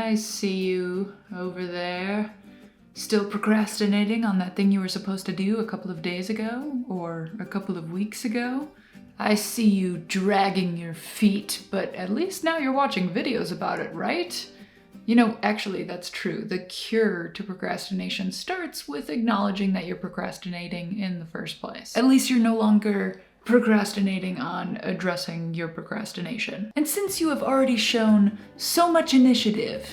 I see you over there. Still procrastinating on that thing you were supposed to do a couple of days ago or a couple of weeks ago. I see you dragging your feet, but at least now you're watching videos about it, right? You know, actually, that's true. The cure to procrastination starts with acknowledging that you're procrastinating in the first place. At least you're no longer procrastinating on addressing your procrastination. And since you have already shown so much initiative,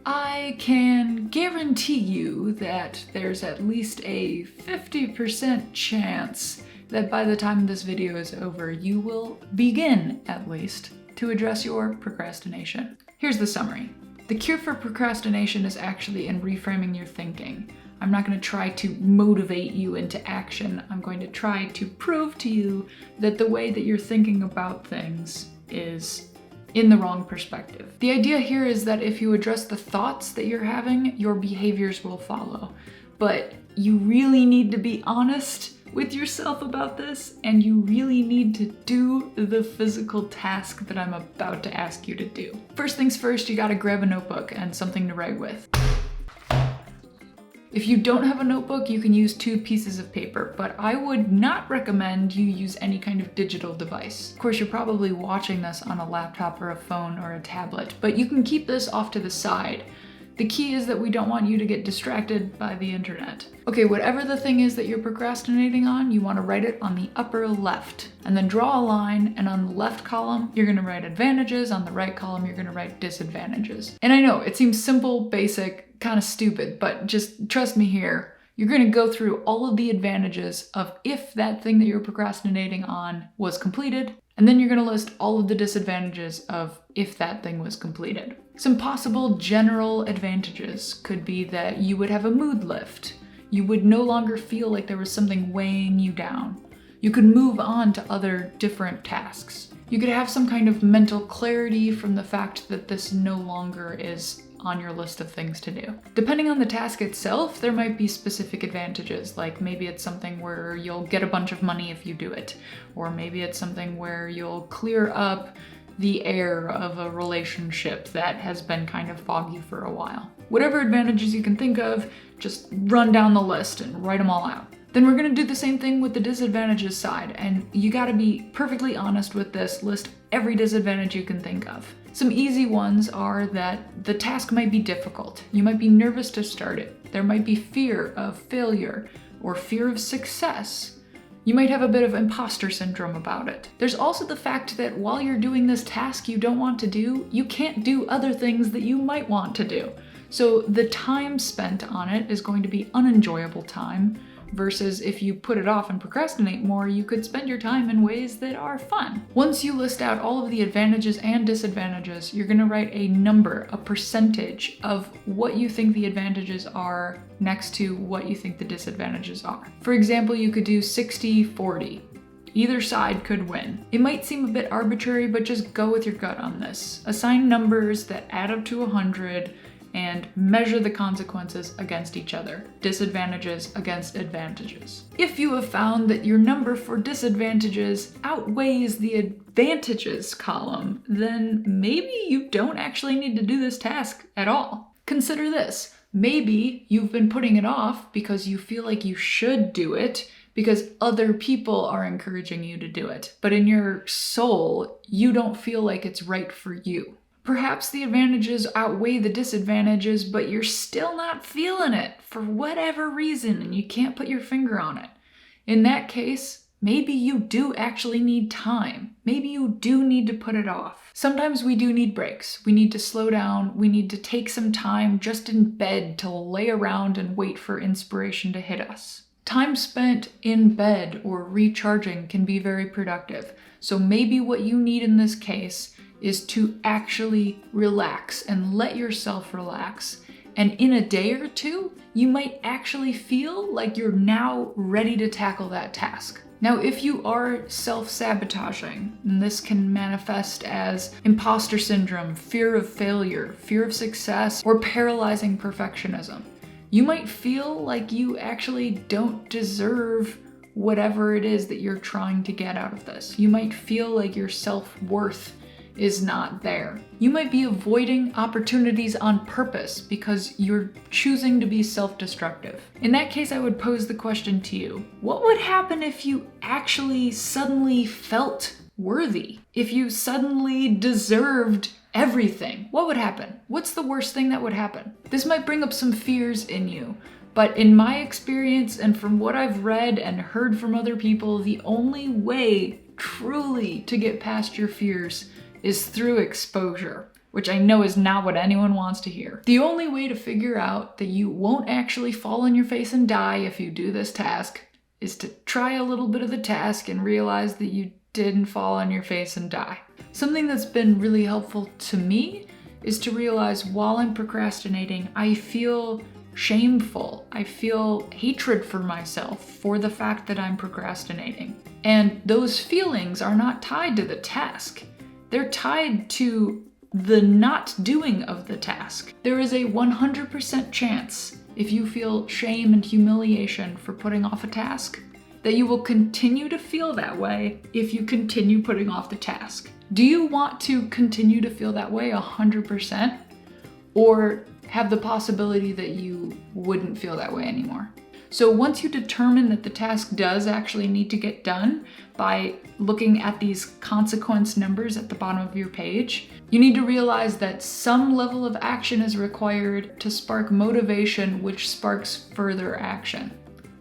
I can guarantee you that there's at least a 50% chance that by the time this video is over, you will begin, at least, to address your procrastination. Here's the summary. The cure for procrastination is actually in reframing your thinking. I'm not going to try to motivate you into action. I'm going to try to prove to you that the way that you're thinking about things is in the wrong perspective. The idea here is that if you address the thoughts that you're having, your behaviors will follow. But you really need to be honest with yourself about this, and you really need to do the physical task that I'm about to ask you to do. First things first, you gotta grab a notebook and something to write with. If you don't have a notebook, you can use 2 pieces of paper, but I would not recommend you use any kind of digital device. Of course, you're probably watching this on a laptop or a phone or a tablet, but you can keep this off to the side. The key is that we don't want you to get distracted by the internet. Okay, whatever the thing is that you're procrastinating on, you want to write it on the upper left. And then draw a line, and on the left column, you're going to write advantages. On the right column, you're going to write disadvantages. And I know, it seems simple, basic, kind of stupid, but just trust me here. You're going to go through all of the advantages of if that thing that you're procrastinating on was completed, and then you're going to list all of the disadvantages of if that thing was completed. Some possible general advantages could be that you would have a mood lift. You would no longer feel like there was something weighing you down. You could move on to other different tasks. You could have some kind of mental clarity from the fact that this no longer is on your list of things to do. Depending on the task itself, there might be specific advantages, like maybe it's something where you'll get a bunch of money if you do it, or maybe it's something where you'll clear up the air of a relationship that has been kind of foggy for a while. Whatever advantages you can think of, just run down the list and write them all out. Then we're gonna do the same thing with the disadvantages side, and you gotta be perfectly honest with this. List every disadvantage you can think of. Some easy ones are that the task might be difficult. You might be nervous to start it. There might be fear of failure or fear of success. You might have a bit of imposter syndrome about it. There's also the fact that while you're doing this task you don't want to do, you can't do other things that you might want to do. So the time spent on it is going to be unenjoyable time, versus if you put it off and procrastinate more, you could spend your time in ways that are fun. Once you list out all of the advantages and disadvantages, you're gonna write a number, a percentage of what you think the advantages are next to what you think the disadvantages are. For example, you could do 60-40. Either side could win. It might seem a bit arbitrary, but just go with your gut on this. Assign numbers that add up to 100 and measure the consequences against each other. Disadvantages against advantages. If you have found that your number for disadvantages outweighs the advantages column, then maybe you don't actually need to do this task at all. Consider this. Maybe you've been putting it off because you feel like you should do it because other people are encouraging you to do it. But in your soul, you don't feel like it's right for you. Perhaps the advantages outweigh the disadvantages, but you're still not feeling it for whatever reason and you can't put your finger on it. In that case, maybe you do actually need time. Maybe you do need to put it off. Sometimes we do need breaks. We need to slow down. We need to take some time just in bed to lay around and wait for inspiration to hit us. Time spent in bed or recharging can be very productive. So maybe what you need in this case is to actually relax and let yourself relax. And in a day or two, you might actually feel like you're now ready to tackle that task. Now, if you are self-sabotaging, and this can manifest as imposter syndrome, fear of failure, fear of success, or paralyzing perfectionism, you might feel like you actually don't deserve whatever it is that you're trying to get out of this. You might feel like your self-worth is not there. You might be avoiding opportunities on purpose because you're choosing to be self-destructive. In that case, I would pose the question to you: what would happen if you actually suddenly felt worthy? If you suddenly deserved everything? What would happen? What's the worst thing that would happen? This might bring up some fears in you, but in my experience and from what I've read and heard from other people, the only way truly to get past your fears is through exposure, which I know is not what anyone wants to hear. The only way to figure out that you won't actually fall on your face and die if you do this task is to try a little bit of the task and realize that you didn't fall on your face and die. Something that's been really helpful to me is to realize while I'm procrastinating, I feel shameful. I feel hatred for myself for the fact that I'm procrastinating. And those feelings are not tied to the task. They're tied to the not doing of the task. There is a 100% chance, if you feel shame and humiliation for putting off a task, that you will continue to feel that way if you continue putting off the task. Do you want to continue to feel that way 100%? Or have the possibility that you wouldn't feel that way anymore? So once you determine that the task does actually need to get done by looking at these consequence numbers at the bottom of your page, you need to realize that some level of action is required to spark motivation, which sparks further action.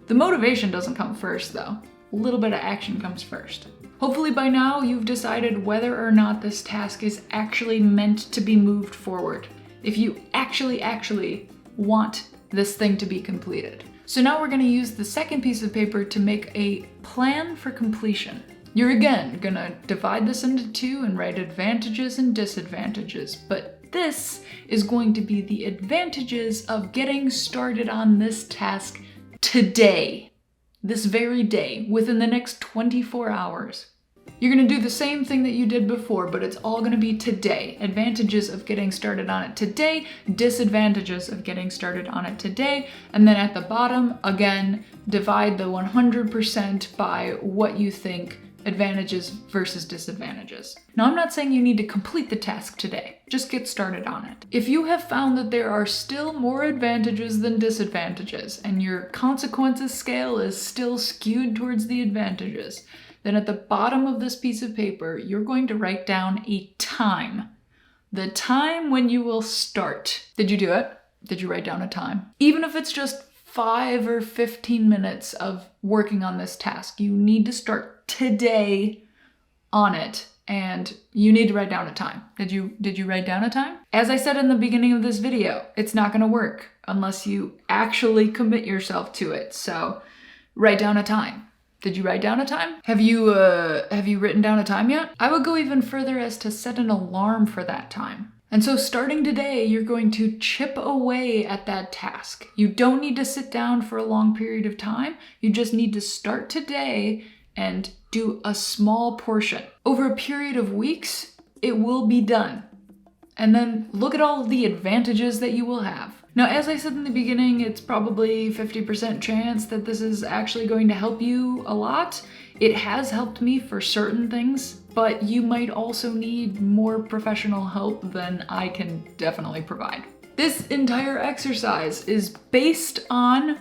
The motivation doesn't come first though. A little bit of action comes first. Hopefully by now you've decided whether or not this task is actually meant to be moved forward. If you actually want this thing to be completed. So now we're going to use the second piece of paper to make a plan for completion. You're again going to divide this into two and write advantages and disadvantages, but this is going to be the advantages of getting started on this task today, this very day, within the next 24 hours. You're going to do the same thing that you did before, but it's all going to be today. Advantages of getting started on it today, disadvantages of getting started on it today, and then at the bottom, again, divide the 100% by what you think advantages versus disadvantages. Now, I'm not saying you need to complete the task today. Just get started on it. If you have found that there are still more advantages than disadvantages, and your consequences scale is still skewed towards the advantages, then at the bottom of this piece of paper, you're going to write down a time. The time when you will start. Did you do it? Did you write down a time? Even if it's just 5 or 15 minutes of working on this task, you need to start today on it, and you need to write down a time. Did you write down a time? As I said in the beginning of this video, it's not going to work unless you actually commit yourself to it. So write down a time. Did you write down a time? Have you written down a time yet? I would go even further as to set an alarm for that time. And so starting today, you're going to chip away at that task. You don't need to sit down for a long period of time. You just need to start today and do a small portion. Over a period of weeks, it will be done. And then look at all the advantages that you will have. Now, as I said in the beginning, it's probably 50% chance that this is actually going to help you a lot. It has helped me for certain things, but you might also need more professional help than I can definitely provide. This entire exercise is based on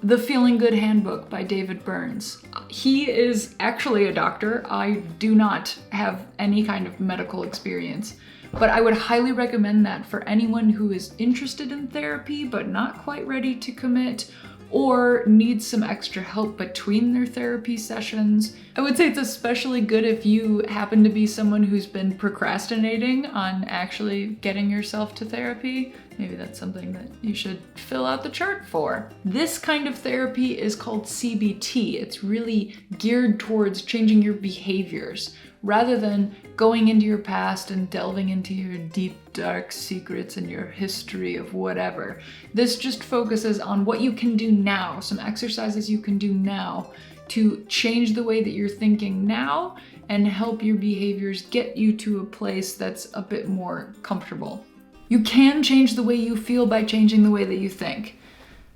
the Feeling Good Handbook by David Burns. He is actually a doctor. I do not have any kind of medical experience. But I would highly recommend that for anyone who is interested in therapy but not quite ready to commit, or needs some extra help between their therapy sessions. I would say it's especially good if you happen to be someone who's been procrastinating on actually getting yourself to therapy. Maybe that's something that you should fill out the chart for. This kind of therapy is called CBT. It's really geared towards changing your behaviors, rather than going into your past and delving into your deep, dark secrets and your history of whatever. This just focuses on what you can do now, some exercises you can do now to change the way that you're thinking now and help your behaviors get you to a place that's a bit more comfortable. You can change the way you feel by changing the way that you think.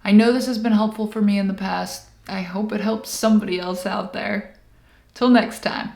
I know this has been helpful for me in the past. I hope it helps somebody else out there. Till next time.